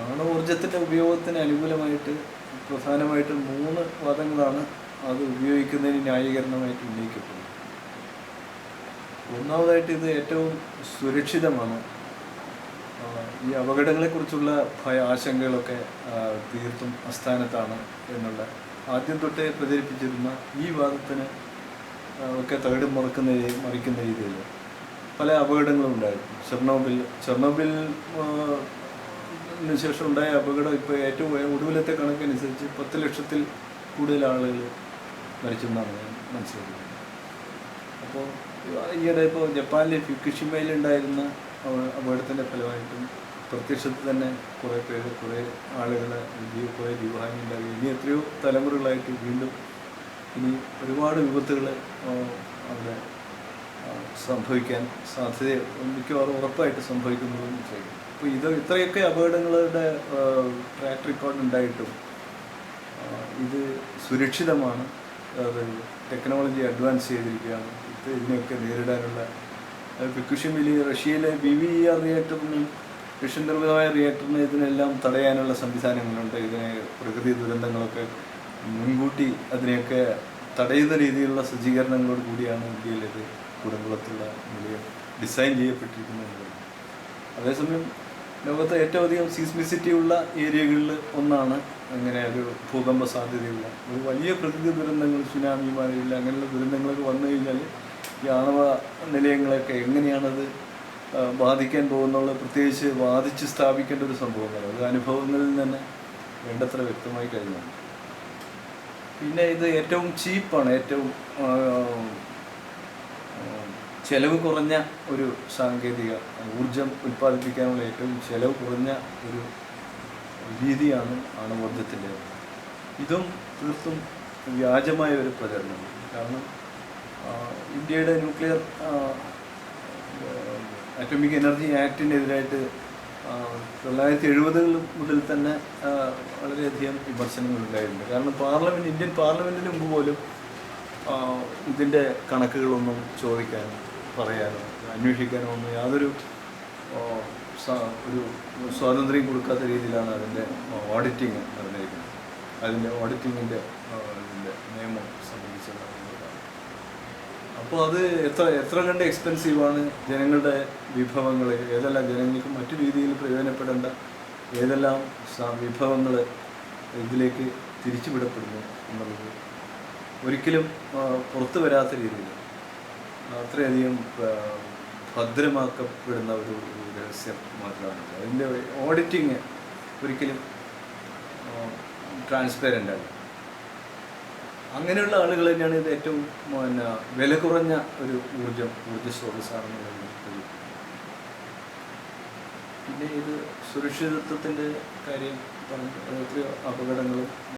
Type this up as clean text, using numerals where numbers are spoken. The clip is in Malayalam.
ആണവോർജ്ജത്തിൻ്റെ ഉപയോഗത്തിന് അനുകൂലമായിട്ട് പ്രധാനമായിട്ടും 3 വാദങ്ങളാണ് അത് ഉപയോഗിക്കുന്നതിന് ന്യായീകരണമായിട്ട് ഉന്നയിക്കപ്പെടുന്നത്. ഒന്നാമതായിട്ട് ഇത് ഏറ്റവും സുരക്ഷിതമാണ്. ഈ അപകടങ്ങളെക്കുറിച്ചുള്ള ആശങ്കകളൊക്കെ തീർത്തും അസ്ഥാനത്താണ് എന്നുള്ള ആദ്യം തൊട്ടേ പ്രചരിപ്പിച്ചിരുന്ന ഈ വാദത്തിന് ഒക്കെ തകിടം മറിക്കുന്ന രീതിയിൽ പല അപകടങ്ങളും ഉണ്ടായിരുന്നു. ചെർണോബിലിന് ശേഷം ഉണ്ടായ അപകടം ഇപ്പോൾ ഏറ്റവും ഒടുവിലത്തെ കണക്കനുസരിച്ച് 10 ലക്ഷത്തിൽ കൂടുതൽ ആളുകൾ മരിച്ചെന്നാണ് ഞാൻ മനസ്സിലാക്കുന്നത്. അപ്പോൾ ഈയിടെ ഇപ്പോൾ ജപ്പാനിലെ ഫുകുഷിമയിലുണ്ടായിരുന്ന അപകടത്തിൻ്റെ ഫലമായിട്ടും പ്രത്യക്ഷത്തിൽ തന്നെ കുറേ ആളുകളെ കുറേ ജീവഹാനി ഉണ്ടായി. ഇനി എത്രയോ തലമുറകളായിട്ട് വീണ്ടും ഇനി ഒരുപാട് വിപത്തുകൾ അവിടെ സംഭവിക്കാൻ മിക്കവാറും ഉറപ്പായിട്ട് സംഭവിക്കുന്നതെന്ന് ചെയ്യും. അപ്പോൾ ഇത്രയൊക്കെ അപകടങ്ങളുടെ ട്രാക്ക് റെക്കോർഡ് ഉണ്ടായിട്ടും ഇത് സുരക്ഷിതമാണ്. അത് ടെക്നോളജി അഡ്വാൻസ് ചെയ്തിരിക്കുകയാണ്. ഇതിനെയൊക്കെ നേരിടാനുള്ള ഫുകുഷിമയിൽ റഷ്യയിലെ VVER റിയാക്ടറിനും റഷ്യൻ നിർമ്മിതമായ റിയാക്ടറിന് ഇതിനെല്ലാം തടയാനുള്ള സംവിധാനങ്ങളുണ്ട്. ഇതിനെ പ്രകൃതി ദുരന്തങ്ങളൊക്കെ മുൻകൂട്ടി അതിനെയൊക്കെ തടയുന്ന രീതിയിലുള്ള സജ്ജീകരണങ്ങളോട് കൂടിയാണ് ഇന്ത്യയിലേത് കുടംകുളത്തുള്ള നിലയം ഡിസൈൻ ചെയ്യപ്പെട്ടിരിക്കുന്നത്. അതേസമയം ലോകത്തെ ഏറ്റവും അധികം സീസ്മിസിറ്റി ഉള്ള ഏരിയകളിൽ ഒന്നാണ് അങ്ങനെ ഒരു ഭൂകമ്പ സാധ്യതയുള്ള ഒരു വലിയ പ്രകൃതി ദുരന്തങ്ങൾ, സുനാമി, മഴയില്ല, അങ്ങനെയുള്ള ദുരന്തങ്ങളൊക്കെ വന്നു കഴിഞ്ഞാൽ ഈ ആണവ നിലയങ്ങളൊക്കെ എങ്ങനെയാണത് ബാധിക്കാൻ പോകുന്നുള്ളത് പ്രത്യേകിച്ച് വാദിച്ച് സ്ഥാപിക്കേണ്ട ഒരു സംഭവമാണ്. അത് അനുഭവങ്ങളിൽ തന്നെ വേണ്ടത്ര വ്യക്തമായി കഴിഞ്ഞാണ്. പിന്നെ ഇത് ഏറ്റവും ചീപ്പാണ്, ഏറ്റവും ചെലവ് കുറഞ്ഞ ഒരു സാങ്കേതിക ഊർജം ഉൽപ്പാദിപ്പിക്കാനുള്ള ഏറ്റവും ചെലവ് കുറഞ്ഞ ഒരു രീതിയാണ് ആണവോർജത്തിൻ്റെ. ഇതും തീർത്തും വ്യാജമായ ഒരു പ്രചരണമാണ്. കാരണം ഇന്ത്യയുടെ ന്യൂക്ലിയർ അറ്റോമിക് എനർജി ആക്ടിനെതിരായിട്ട് 1970 മുതൽ തന്നെ വളരെയധികം വിമർശനങ്ങളുണ്ടായിട്ടുണ്ട്. കാരണം ഇന്ത്യൻ പാർലമെൻറ്റിന് മുമ്പ് പോലും ഇതിൻ്റെ കണക്കുകളൊന്നും ചോദിക്കാനോ പറയാനോ അന്വേഷിക്കാനോ ഒന്നും യാതൊരു ഒരു സ്വാതന്ത്ര്യം കൊടുക്കാത്ത രീതിയിലാണ് അതിൻ്റെ ഓഡിറ്റിങ് നടന്നിരിക്കുന്നത്. അതിൻ്റെ ഓഡിറ്റിങ്ങിൻ്റെ നിയമം സംബന്ധിച്ചുള്ള. അപ്പോൾ അത് എത്ര കണ്ട് എക്സ്പെൻസീവാണ്. ജനങ്ങളുടെ വിഭവങ്ങൾ ഏതെല്ലാം ജനങ്ങൾക്ക് മറ്റു രീതിയിൽ പ്രയോജനപ്പെടേണ്ട ഏതെല്ലാം വിഭവങ്ങൾ ഇതിലേക്ക് തിരിച്ചുവിടപ്പെടുന്നു എന്നുള്ളത് ഒരിക്കലും പുറത്തു വരാത്ത രീതിയിൽ അത്രയധികം ഭദ്രമാക്കപ്പെടുന്ന ഒരു രഹസ്യം മാത്രമാണ്. അതിൻ്റെ ഓഡിറ്റിങ് ഒരിക്കലും ട്രാൻസ്പെറൻ്റ് ആണ്. അങ്ങനെയുള്ള ആളുകൾ തന്നെയാണ് ഇത് ഏറ്റവും വില കുറഞ്ഞ ഒരു ഊർജ സ്രോതസ്സാണെന്ന് പറയുന്നത്. പിന്നെ ഇത് സുരക്ഷിതത്വത്തിൻ്റെ കാര്യം പറഞ്ഞു, എത്രയോ അപകടങ്ങളും